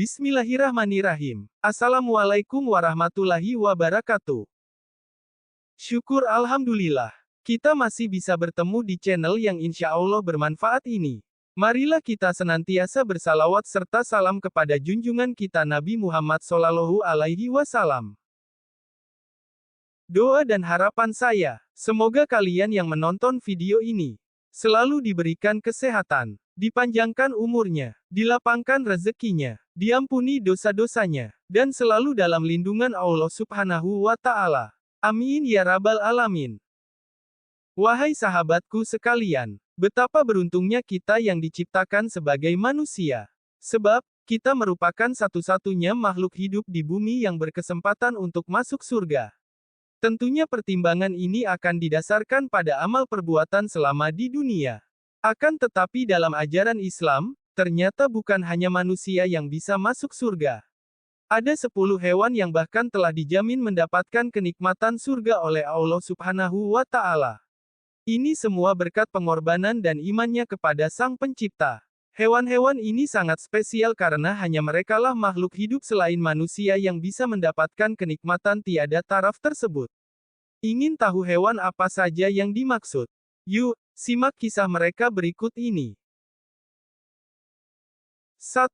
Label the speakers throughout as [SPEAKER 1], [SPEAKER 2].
[SPEAKER 1] Bismillahirrahmanirrahim. Assalamualaikum warahmatullahi wabarakatuh. Syukur Alhamdulillah. Kita masih bisa bertemu di channel yang insya Allah bermanfaat ini. Marilah kita senantiasa bersalawat serta salam kepada junjungan kita Nabi Muhammad Shallallahu Alaihi Wasallam. Doa dan harapan saya, semoga kalian yang menonton video ini selalu diberikan kesehatan, dipanjangkan umurnya, dilapangkan rezekinya, diampuni dosa-dosanya, dan selalu dalam lindungan Allah Subhanahu wa Ta'ala. Amin ya Rabbal 'Alamin. Wahai sahabatku sekalian, betapa beruntungnya kita yang diciptakan sebagai manusia. Sebab, kita merupakan satu-satunya makhluk hidup di bumi yang berkesempatan untuk masuk surga. Tentunya pertimbangan ini akan didasarkan pada amal perbuatan selama di dunia. Akan tetapi dalam ajaran Islam, ternyata bukan hanya manusia yang bisa masuk surga. Ada 10 hewan yang bahkan telah dijamin mendapatkan kenikmatan surga oleh Allah Subhanahu wa Ta'ala. Ini semua berkat pengorbanan dan imannya kepada Sang Pencipta. Hewan-hewan ini sangat spesial karena hanya merekalah makhluk hidup selain manusia yang bisa mendapatkan kenikmatan tiada taraf tersebut. Ingin tahu hewan apa saja yang dimaksud? Yuk, simak kisah mereka berikut ini. 1.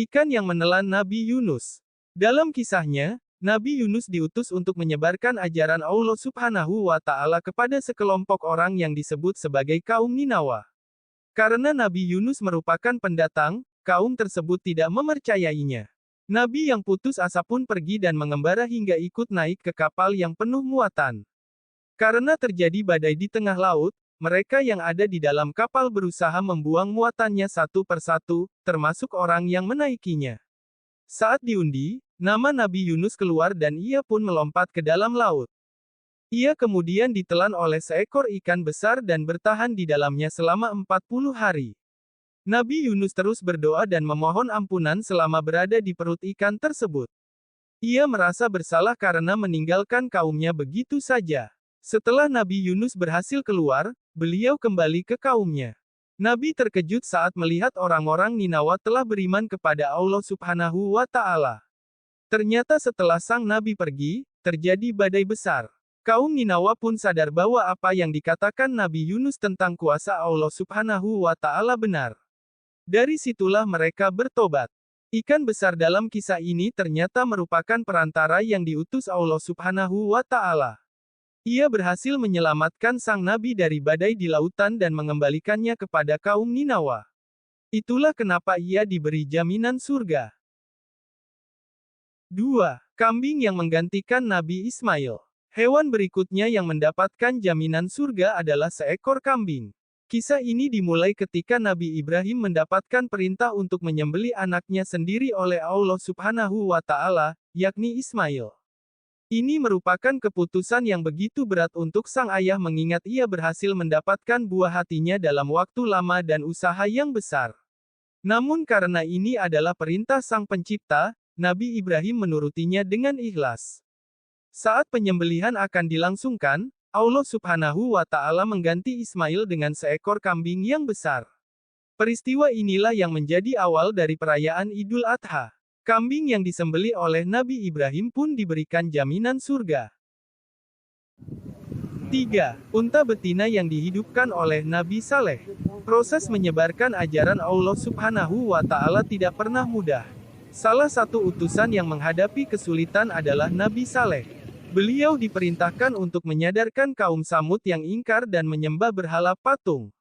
[SPEAKER 1] Ikan yang menelan Nabi Yunus. Dalam kisahnya, Nabi Yunus diutus untuk menyebarkan ajaran Allah Subhanahu wa Ta'ala kepada sekelompok orang yang disebut sebagai kaum Ninawa. Karena Nabi Yunus merupakan pendatang, kaum tersebut tidak mempercayainya. Nabi yang putus asa pun pergi dan mengembara hingga ikut naik ke kapal yang penuh muatan. Karena terjadi badai di tengah laut, mereka yang ada di dalam kapal berusaha membuang muatannya satu persatu, termasuk orang yang menaikinya. Saat diundi, nama Nabi Yunus keluar dan ia pun melompat ke dalam laut. Ia kemudian ditelan oleh seekor ikan besar dan bertahan di dalamnya selama 40 hari. Nabi Yunus terus berdoa dan memohon ampunan selama berada di perut ikan tersebut. Ia merasa bersalah karena meninggalkan kaumnya begitu saja. Setelah Nabi Yunus berhasil keluar, beliau kembali ke kaumnya. Nabi terkejut saat melihat orang-orang Ninawa telah beriman kepada Allah Subhanahu wa Ta'ala. Ternyata setelah sang Nabi pergi, terjadi badai besar. Kaum Ninawa pun sadar bahwa apa yang dikatakan Nabi Yunus tentang kuasa Allah Subhanahu wa Ta'ala benar. Dari situlah mereka bertobat. Ikan besar dalam kisah ini ternyata merupakan perantara yang diutus Allah Subhanahu wa Ta'ala. Ia berhasil menyelamatkan sang Nabi dari badai di lautan dan mengembalikannya kepada kaum Ninawa. Itulah kenapa ia diberi jaminan surga. 2. Kambing yang menggantikan Nabi Ismail. Hewan berikutnya yang mendapatkan jaminan surga adalah seekor kambing. Kisah ini dimulai ketika Nabi Ibrahim mendapatkan perintah untuk menyembelih anaknya sendiri oleh Allah Subhanahu wa Ta'ala, yakni Ismail. Ini merupakan keputusan yang begitu berat untuk sang ayah mengingat ia berhasil mendapatkan buah hatinya dalam waktu lama dan usaha yang besar. Namun karena ini adalah perintah Sang Pencipta, Nabi Ibrahim menurutinya dengan ikhlas. Saat penyembelihan akan dilangsungkan, Allah Subhanahu wa Ta'ala mengganti Ismail dengan seekor kambing yang besar. Peristiwa inilah yang menjadi awal dari perayaan Idul Adha. Kambing yang disembelih oleh Nabi Ibrahim pun diberikan jaminan surga. 3. Unta betina yang dihidupkan oleh Nabi Saleh. Proses menyebarkan ajaran Allah Subhanahu wa Ta'ala tidak pernah mudah. Salah satu utusan yang menghadapi kesulitan adalah Nabi Saleh. Beliau diperintahkan untuk menyadarkan kaum Samud yang ingkar dan menyembah berhala patung.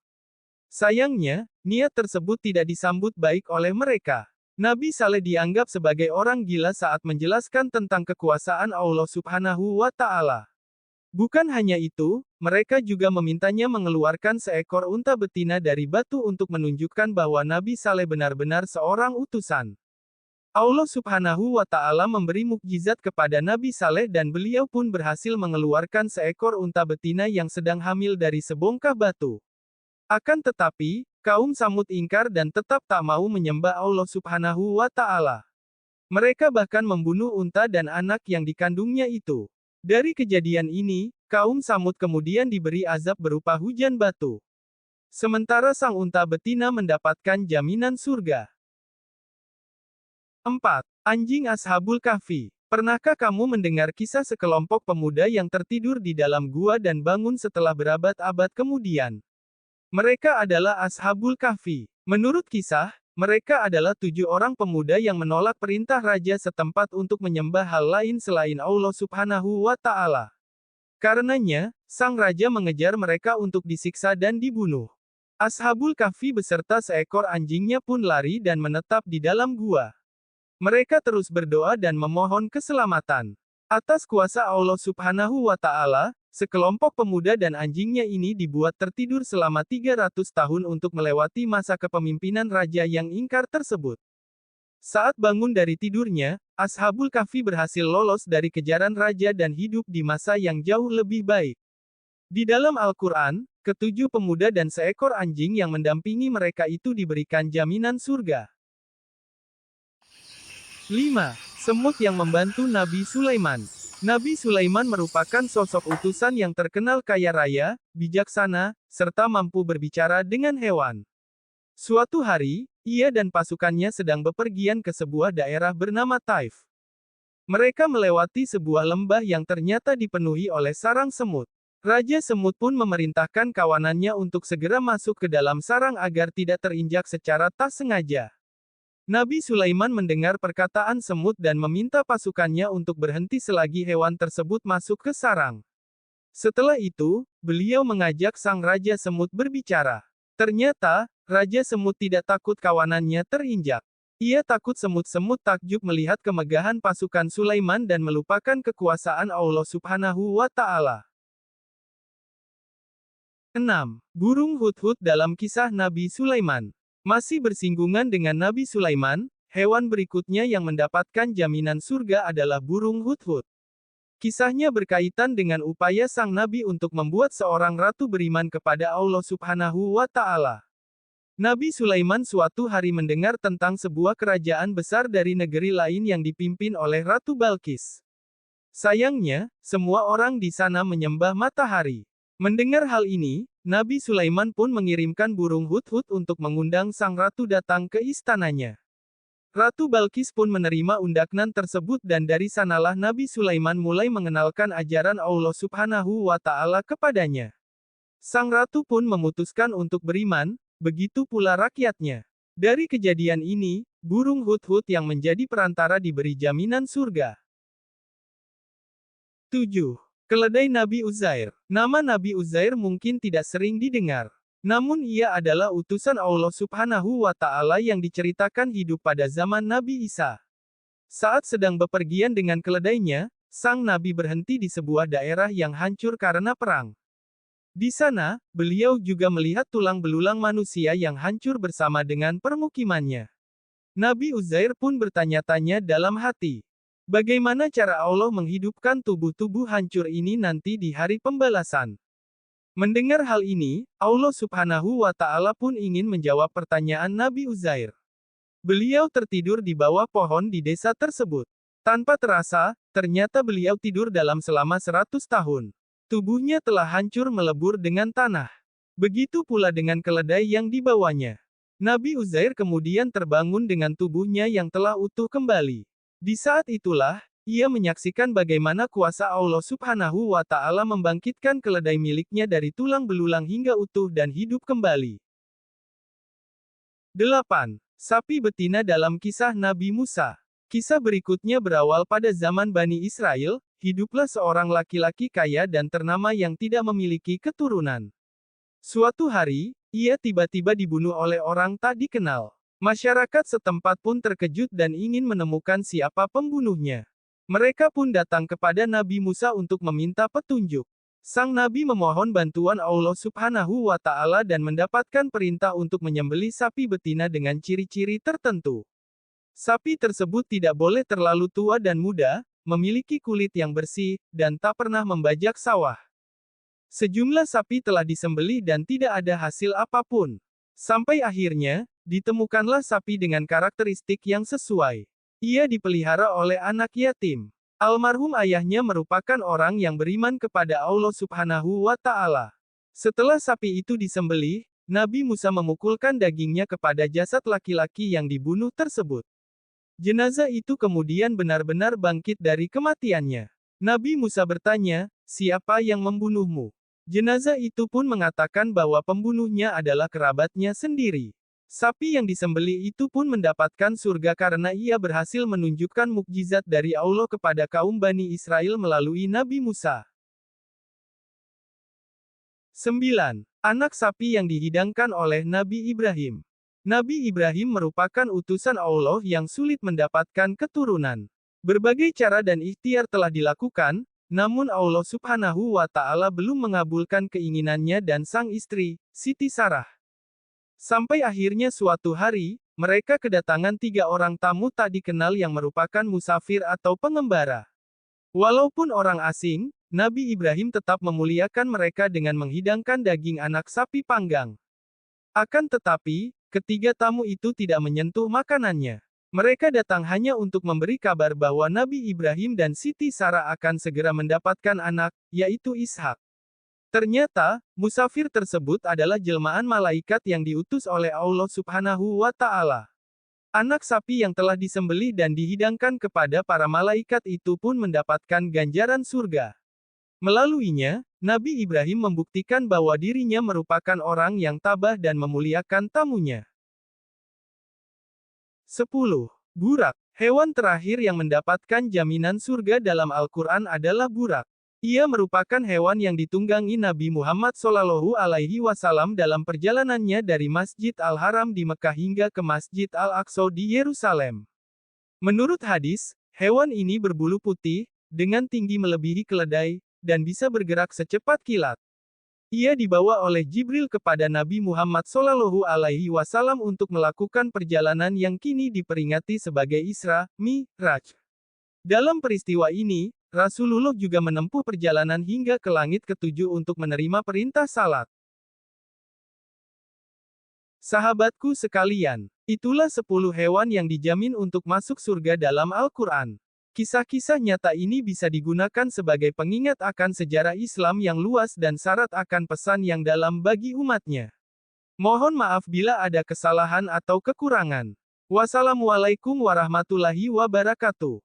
[SPEAKER 1] Sayangnya, niat tersebut tidak disambut baik oleh mereka. Nabi Saleh dianggap sebagai orang gila saat menjelaskan tentang kekuasaan Allah Subhanahu wa Ta'ala. Bukan hanya itu, mereka juga memintanya mengeluarkan seekor unta betina dari batu untuk menunjukkan bahwa Nabi Saleh benar-benar seorang utusan. Allah Subhanahu wa Ta'ala memberi mukjizat kepada Nabi Saleh dan beliau pun berhasil mengeluarkan seekor unta betina yang sedang hamil dari sebongkah batu. Akan tetapi, kaum Samud ingkar dan tetap tak mau menyembah Allah Subhanahu wa Ta'ala. Mereka bahkan membunuh unta dan anak yang dikandungnya itu. Dari kejadian ini, kaum Samud kemudian diberi azab berupa hujan batu. Sementara sang unta betina mendapatkan jaminan surga. 4. Anjing Ashabul Kahfi. Pernahkah kamu mendengar kisah sekelompok pemuda yang tertidur di dalam gua dan bangun setelah berabad-abad kemudian? Mereka adalah Ashabul Kahfi. Menurut kisah, mereka adalah 7 orang pemuda yang menolak perintah raja setempat untuk menyembah hal lain selain Allah Subhanahu wa Ta'ala. Karenanya, sang raja mengejar mereka untuk disiksa dan dibunuh. Ashabul Kahfi beserta seekor anjingnya pun lari dan menetap di dalam gua. Mereka terus berdoa dan memohon keselamatan. Atas kuasa Allah Subhanahu wa Ta'ala, sekelompok pemuda dan anjingnya ini dibuat tertidur selama 300 tahun untuk melewati masa kepemimpinan raja yang ingkar tersebut. Saat bangun dari tidurnya, Ashabul Kahfi berhasil lolos dari kejaran raja dan hidup di masa yang jauh lebih baik. Di dalam Al-Quran, ketujuh pemuda dan seekor anjing yang mendampingi mereka itu diberikan jaminan surga. 5. Semut yang membantu Nabi Sulaiman. Nabi Sulaiman merupakan sosok utusan yang terkenal kaya raya, bijaksana, serta mampu berbicara dengan hewan. Suatu hari, ia dan pasukannya sedang bepergian ke sebuah daerah bernama Taif. Mereka melewati sebuah lembah yang ternyata dipenuhi oleh sarang semut. Raja Semut pun memerintahkan kawanannya untuk segera masuk ke dalam sarang agar tidak terinjak secara tak sengaja. Nabi Sulaiman mendengar perkataan semut dan meminta pasukannya untuk berhenti selagi hewan tersebut masuk ke sarang. Setelah itu, beliau mengajak sang Raja Semut berbicara. Ternyata, Raja Semut tidak takut kawanannya terinjak. Ia takut semut-semut takjub melihat kemegahan pasukan Sulaiman dan melupakan kekuasaan Allah Subhanahu wa Ta'ala. 6. Burung hudhud dalam kisah Nabi Sulaiman. Masih bersinggungan dengan Nabi Sulaiman, hewan berikutnya yang mendapatkan jaminan surga adalah burung hudhud. Kisahnya berkaitan dengan upaya sang Nabi untuk membuat seorang ratu beriman kepada Allah Subhanahu wa Ta'ala. Nabi Sulaiman suatu hari mendengar tentang sebuah kerajaan besar dari negeri lain yang dipimpin oleh Ratu Balkis. Sayangnya, semua orang di sana menyembah matahari. Mendengar hal ini, Nabi Sulaiman pun mengirimkan burung hudhud untuk mengundang sang ratu datang ke istananya. Ratu Balkis pun menerima undangan tersebut dan dari sanalah Nabi Sulaiman mulai mengenalkan ajaran Allah Subhanahu wa Ta'ala kepadanya. Sang ratu pun memutuskan untuk beriman, begitu pula rakyatnya. Dari kejadian ini, burung hudhud yang menjadi perantara diberi jaminan surga. 7. Keledai Nabi Uzair. Nama Nabi Uzair mungkin tidak sering didengar. Namun ia adalah utusan Allah Subhanahu wa Ta'ala yang diceritakan hidup pada zaman Nabi Isa. Saat sedang bepergian dengan keledainya, sang Nabi berhenti di sebuah daerah yang hancur karena perang. Di sana, beliau juga melihat tulang belulang manusia yang hancur bersama dengan permukimannya. Nabi Uzair pun bertanya-tanya dalam hati. Bagaimana cara Allah menghidupkan tubuh-tubuh hancur ini nanti di hari pembalasan? Mendengar hal ini, Allah Subhanahu wa Ta'ala pun ingin menjawab pertanyaan Nabi Uzair. Beliau tertidur di bawah pohon di desa tersebut. Tanpa terasa, ternyata beliau tidur dalam selama 100 tahun. Tubuhnya telah hancur melebur dengan tanah. Begitu pula dengan keledai yang dibawanya. Nabi Uzair kemudian terbangun dengan tubuhnya yang telah utuh kembali. Di saat itulah, ia menyaksikan bagaimana kuasa Allah Subhanahu wa Ta'ala membangkitkan keledai miliknya dari tulang belulang hingga utuh dan hidup kembali. 8. Sapi betina dalam kisah Nabi Musa. Kisah berikutnya berawal pada zaman Bani Israel, hiduplah seorang laki-laki kaya dan ternama yang tidak memiliki keturunan. Suatu hari, ia tiba-tiba dibunuh oleh orang tak dikenal. Masyarakat setempat pun terkejut dan ingin menemukan siapa pembunuhnya. Mereka pun datang kepada Nabi Musa untuk meminta petunjuk. Sang Nabi memohon bantuan Allah Subhanahu wa Ta'ala dan mendapatkan perintah untuk menyembelih sapi betina dengan ciri-ciri tertentu. Sapi tersebut tidak boleh terlalu tua dan muda, memiliki kulit yang bersih, dan tak pernah membajak sawah. Sejumlah sapi telah disembelih dan tidak ada hasil apapun. Sampai akhirnya, ditemukanlah sapi dengan karakteristik yang sesuai. Ia dipelihara oleh anak yatim. Almarhum ayahnya merupakan orang yang beriman kepada Allah Subhanahu wa Ta'ala. Setelah sapi itu disembelih, Nabi Musa memukulkan dagingnya kepada jasad laki-laki yang dibunuh tersebut. Jenazah itu kemudian benar-benar bangkit dari kematiannya. Nabi Musa bertanya, "Siapa yang membunuhmu?" Jenazah itu pun mengatakan bahwa pembunuhnya adalah kerabatnya sendiri. Sapi yang disembelih itu pun mendapatkan surga karena ia berhasil menunjukkan mukjizat dari Allah kepada kaum Bani Israel melalui Nabi Musa. 9. Anak sapi yang dihidangkan oleh Nabi Ibrahim. Nabi Ibrahim merupakan utusan Allah yang sulit mendapatkan keturunan. Berbagai cara dan ikhtiar telah dilakukan, namun Allah Subhanahu wa Ta'ala belum mengabulkan keinginannya dan sang istri, Siti Sarah. Sampai akhirnya suatu hari, mereka kedatangan 3 orang tamu tak dikenal yang merupakan musafir atau pengembara. Walaupun orang asing, Nabi Ibrahim tetap memuliakan mereka dengan menghidangkan daging anak sapi panggang. Akan tetapi, ketiga tamu itu tidak menyentuh makanannya. Mereka datang hanya untuk memberi kabar bahwa Nabi Ibrahim dan Siti Sarah akan segera mendapatkan anak, yaitu Ishak. Ternyata, musafir tersebut adalah jelmaan malaikat yang diutus oleh Allah Subhanahu wa Ta'ala. Anak sapi yang telah disembelih dan dihidangkan kepada para malaikat itu pun mendapatkan ganjaran surga. Melaluinya, Nabi Ibrahim membuktikan bahwa dirinya merupakan orang yang tabah dan memuliakan tamunya. 10. Burak. Hewan terakhir yang mendapatkan jaminan surga dalam Al-Quran adalah burak. Ia merupakan hewan yang ditunggangi Nabi Muhammad SAW dalam perjalanannya dari Masjid Al-Haram di Mekah hingga ke Masjid Al-Aqsa di Yerusalem. Menurut hadis, hewan ini berbulu putih, dengan tinggi melebihi keledai, dan bisa bergerak secepat kilat. Ia dibawa oleh Jibril kepada Nabi Muhammad SAW untuk melakukan perjalanan yang kini diperingati sebagai Isra, Mi'raj. Dalam peristiwa ini, Rasulullah juga menempuh perjalanan hingga ke langit ketujuh untuk menerima perintah salat. Sahabatku sekalian, itulah 10 hewan yang dijamin untuk masuk surga dalam Al-Quran. Kisah-kisah nyata ini bisa digunakan sebagai pengingat akan sejarah Islam yang luas dan syarat akan pesan yang dalam bagi umatnya. Mohon maaf bila ada kesalahan atau kekurangan. Wassalamualaikum warahmatullahi wabarakatuh.